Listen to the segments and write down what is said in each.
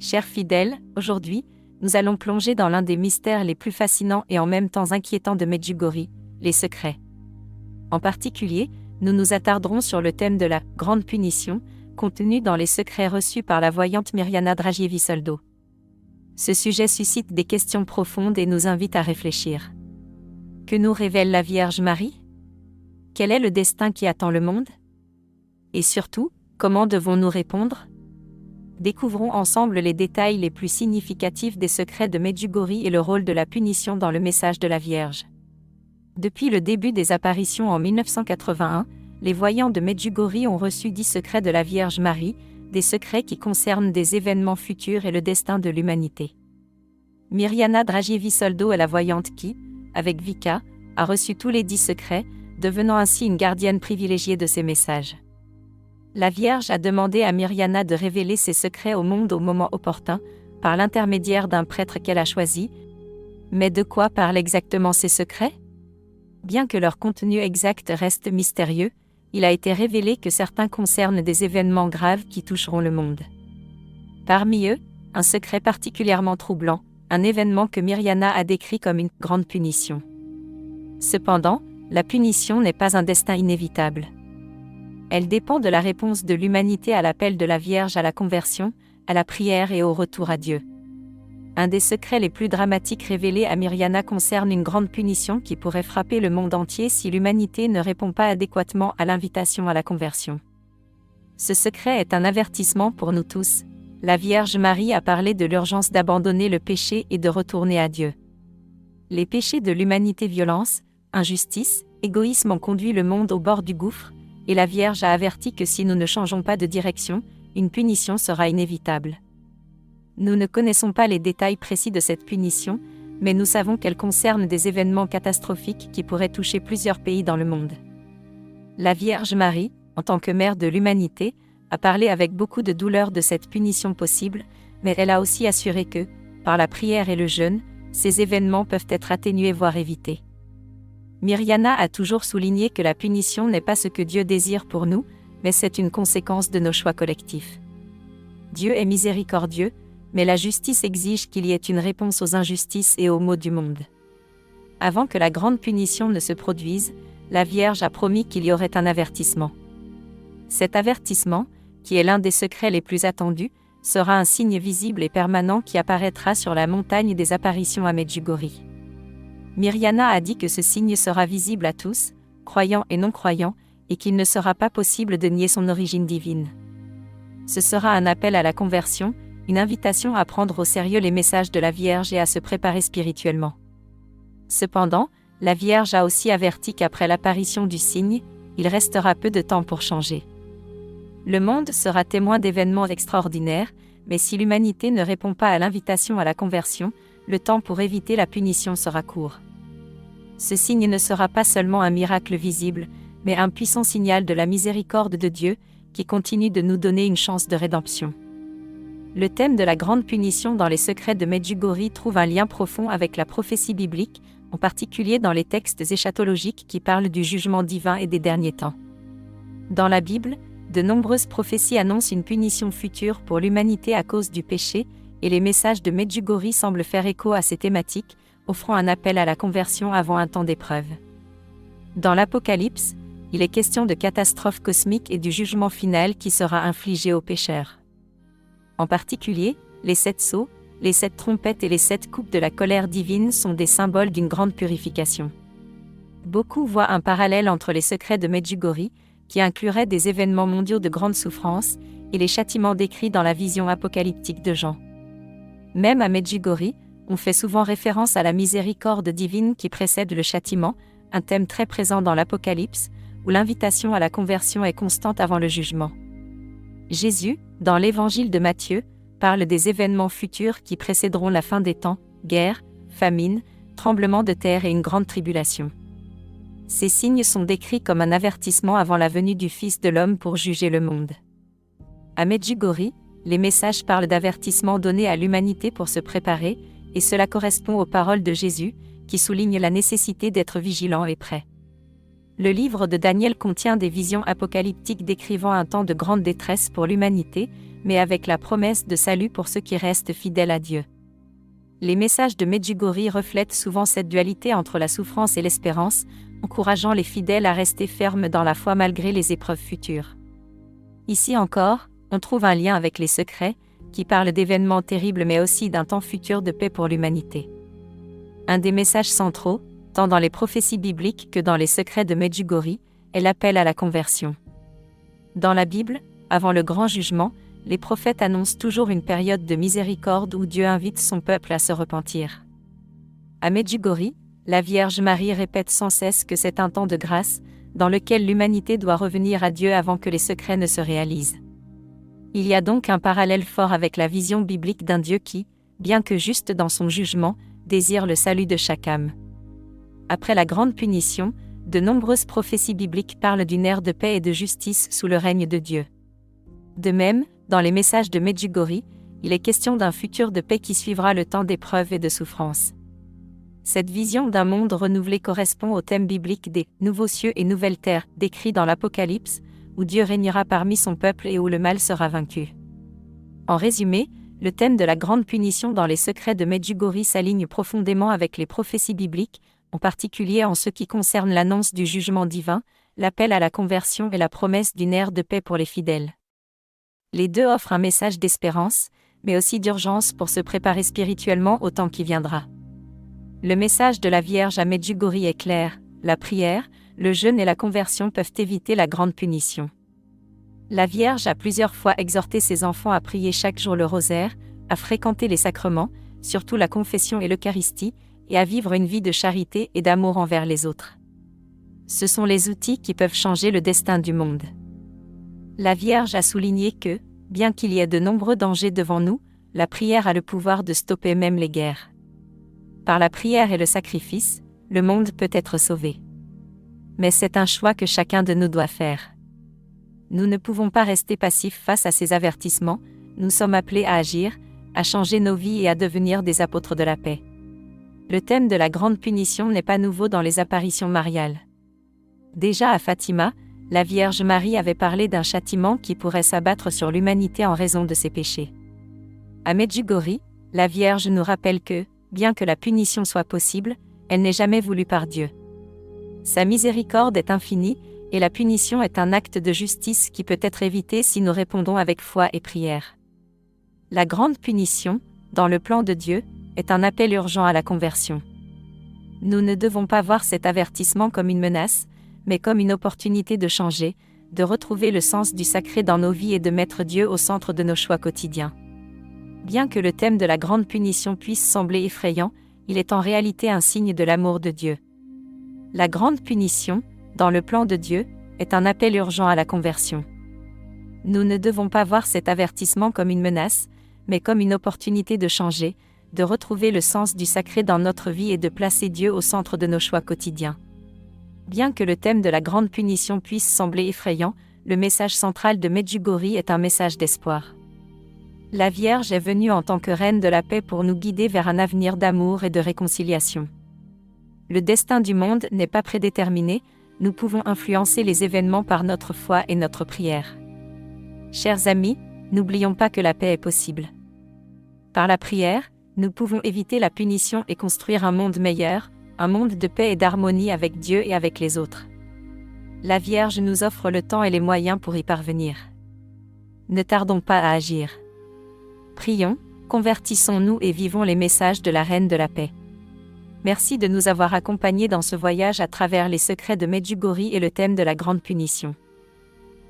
Chers fidèles, aujourd'hui, nous allons plonger dans l'un des mystères les plus fascinants et en même temps inquiétants de Medjugorje, les secrets. En particulier, nous nous attarderons sur le thème de la « grande punition » contenu dans les secrets reçus par la voyante Mirjana Dragijević-Soldau. Ce sujet suscite des questions profondes et nous invite à réfléchir. Que nous révèle la Vierge Marie? Quel est le destin qui attend le monde? Et surtout, comment devons-nous répondre? Découvrons ensemble les détails les plus significatifs des secrets de Medjugorje et le rôle de la punition dans le message de la Vierge. Depuis le début des apparitions en 1981, les voyants de Medjugorje ont reçu 10 secrets de la Vierge Marie, des secrets qui concernent des événements futurs et le destin de l'humanité. Mirjana Dragijević-Soldau est la voyante qui, avec Vika, a reçu tous les 10 secrets, devenant ainsi une gardienne privilégiée de ces messages. La Vierge a demandé à Mirjana de révéler ses secrets au monde au moment opportun, par l'intermédiaire d'un prêtre qu'elle a choisi. Mais de quoi parlent exactement ces secrets? Bien que leur contenu exact reste mystérieux, il a été révélé que certains concernent des événements graves qui toucheront le monde. Parmi eux, un secret particulièrement troublant, un événement que Mirjana a décrit comme une grande punition. Cependant, la punition n'est pas un destin inévitable. Elle dépend de la réponse de l'humanité à l'appel de la Vierge à la conversion, à la prière et au retour à Dieu. Un des secrets les plus dramatiques révélés à Mirjana concerne une grande punition qui pourrait frapper le monde entier si l'humanité ne répond pas adéquatement à l'invitation à la conversion. Ce secret est un avertissement pour nous tous. La Vierge Marie a parlé de l'urgence d'abandonner le péché et de retourner à Dieu. Les péchés de l'humanité, violence, injustice, égoïsme ont conduit le monde au bord du gouffre, et la Vierge a averti que si nous ne changeons pas de direction, une punition sera inévitable. Nous ne connaissons pas les détails précis de cette punition, mais nous savons qu'elle concerne des événements catastrophiques qui pourraient toucher plusieurs pays dans le monde. La Vierge Marie, en tant que mère de l'humanité, a parlé avec beaucoup de douleur de cette punition possible, mais elle a aussi assuré que, par la prière et le jeûne, ces événements peuvent être atténués voire évités. Mirjana a toujours souligné que la punition n'est pas ce que Dieu désire pour nous, mais c'est une conséquence de nos choix collectifs. Dieu est miséricordieux, mais la justice exige qu'il y ait une réponse aux injustices et aux maux du monde. Avant que la grande punition ne se produise, la Vierge a promis qu'il y aurait un avertissement. Cet avertissement, qui est l'un des secrets les plus attendus, sera un signe visible et permanent qui apparaîtra sur la montagne des apparitions à Medjugorje. Mirjana a dit que ce signe sera visible à tous, croyants et non-croyants, et qu'il ne sera pas possible de nier son origine divine. Ce sera un appel à la conversion, une invitation à prendre au sérieux les messages de la Vierge et à se préparer spirituellement. Cependant, la Vierge a aussi averti qu'après l'apparition du signe, il restera peu de temps pour changer. Le monde sera témoin d'événements extraordinaires, mais si l'humanité ne répond pas à l'invitation à la conversion, le temps pour éviter la punition sera court. Ce signe ne sera pas seulement un miracle visible, mais un puissant signal de la miséricorde de Dieu, qui continue de nous donner une chance de rédemption. Le thème de la grande punition dans les secrets de Medjugorje trouve un lien profond avec la prophétie biblique, en particulier dans les textes eschatologiques qui parlent du jugement divin et des derniers temps. Dans la Bible, de nombreuses prophéties annoncent une punition future pour l'humanité à cause du péché, et les messages de Medjugorje semblent faire écho à ces thématiques, offrant un appel à la conversion avant un temps d'épreuve. Dans l'Apocalypse, il est question de catastrophes cosmiques et du jugement final qui sera infligé aux pécheurs. En particulier, les 7 sceaux, les 7 trompettes et les 7 coupes de la colère divine sont des symboles d'une grande purification. Beaucoup voient un parallèle entre les secrets de Medjugorje, qui incluraient des événements mondiaux de grande souffrance, et les châtiments décrits dans la vision apocalyptique de Jean. Même à Medjugorje, on fait souvent référence à la miséricorde divine qui précède le châtiment, un thème très présent dans l'Apocalypse, où l'invitation à la conversion est constante avant le jugement. Jésus, dans l'évangile de Matthieu, parle des événements futurs qui précéderont la fin des temps, guerre, famine, tremblement de terre et une grande tribulation. Ces signes sont décrits comme un avertissement avant la venue du Fils de l'homme pour juger le monde. À Medjugorje, les messages parlent d'avertissements donnés à l'humanité pour se préparer, et cela correspond aux paroles de Jésus, qui soulignent la nécessité d'être vigilant et prêt. Le livre de Daniel contient des visions apocalyptiques décrivant un temps de grande détresse pour l'humanité, mais avec la promesse de salut pour ceux qui restent fidèles à Dieu. Les messages de Medjugorje reflètent souvent cette dualité entre la souffrance et l'espérance, encourageant les fidèles à rester fermes dans la foi malgré les épreuves futures. Ici encore, on trouve un lien avec les secrets, qui parlent d'événements terribles mais aussi d'un temps futur de paix pour l'humanité. Un des messages centraux, tant dans les prophéties bibliques que dans les secrets de Medjugorje, est l'appel à la conversion. Dans la Bible, avant le grand jugement, les prophètes annoncent toujours une période de miséricorde où Dieu invite son peuple à se repentir. À Medjugorje, la Vierge Marie répète sans cesse que c'est un temps de grâce, dans lequel l'humanité doit revenir à Dieu avant que les secrets ne se réalisent. Il y a donc un parallèle fort avec la vision biblique d'un Dieu qui, bien que juste dans son jugement, désire le salut de chaque âme. Après la grande punition, de nombreuses prophéties bibliques parlent d'une ère de paix et de justice sous le règne de Dieu. De même, dans les messages de Medjugorje, il est question d'un futur de paix qui suivra le temps d'épreuves et de souffrances. Cette vision d'un monde renouvelé correspond au thème biblique des « nouveaux cieux et nouvelles terres » décrit dans l'Apocalypse, où Dieu régnera parmi son peuple et où le mal sera vaincu. En résumé, le thème de la grande punition dans les secrets de Medjugorje s'aligne profondément avec les prophéties bibliques, en particulier en ce qui concerne l'annonce du jugement divin, l'appel à la conversion et la promesse d'une ère de paix pour les fidèles. Les deux offrent un message d'espérance, mais aussi d'urgence pour se préparer spirituellement au temps qui viendra. Le message de la Vierge à Medjugorje est clair, la prière, le jeûne et la conversion peuvent éviter la grande punition. La Vierge a plusieurs fois exhorté ses enfants à prier chaque jour le rosaire, à fréquenter les sacrements, surtout la confession et l'Eucharistie, et à vivre une vie de charité et d'amour envers les autres. Ce sont les outils qui peuvent changer le destin du monde. La Vierge a souligné que, bien qu'il y ait de nombreux dangers devant nous, la prière a le pouvoir de stopper même les guerres. Par la prière et le sacrifice, le monde peut être sauvé. Mais c'est un choix que chacun de nous doit faire. Nous ne pouvons pas rester passifs face à ces avertissements, nous sommes appelés à agir, à changer nos vies et à devenir des apôtres de la paix. Le thème de la grande punition n'est pas nouveau dans les apparitions mariales. Déjà à Fatima, la Vierge Marie avait parlé d'un châtiment qui pourrait s'abattre sur l'humanité en raison de ses péchés. À Medjugorje, la Vierge nous rappelle que, bien que la punition soit possible, elle n'est jamais voulue par Dieu. Sa miséricorde est infinie, et la punition est un acte de justice qui peut être évité si nous répondons avec foi et prière. La grande punition, dans le plan de Dieu, est un appel urgent à la conversion. Nous ne devons pas voir cet avertissement comme une menace, mais comme une opportunité de changer, de retrouver le sens du sacré dans nos vies et de mettre Dieu au centre de nos choix quotidiens. Bien que le thème de la grande punition puisse sembler effrayant, il est en réalité un signe de l'amour de Dieu. La grande punition, dans le plan de Dieu, est un appel urgent à la conversion. Nous ne devons pas voir cet avertissement comme une menace, mais comme une opportunité de changer, de retrouver le sens du sacré dans notre vie et de placer Dieu au centre de nos choix quotidiens. Bien que le thème de la grande punition puisse sembler effrayant, le message central de Medjugorje est un message d'espoir. La Vierge est venue en tant que reine de la paix pour nous guider vers un avenir d'amour et de réconciliation. Le destin du monde n'est pas prédéterminé, nous pouvons influencer les événements par notre foi et notre prière. Chers amis, n'oublions pas que la paix est possible. Par la prière, nous pouvons éviter la punition et construire un monde meilleur, un monde de paix et d'harmonie avec Dieu et avec les autres. La Vierge nous offre le temps et les moyens pour y parvenir. Ne tardons pas à agir. Prions, convertissons-nous et vivons les messages de la Reine de la Paix. Merci de nous avoir accompagnés dans ce voyage à travers les secrets de Medjugorje et le thème de la grande punition.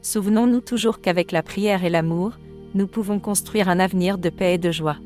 Souvenons-nous toujours qu'avec la prière et l'amour, nous pouvons construire un avenir de paix et de joie.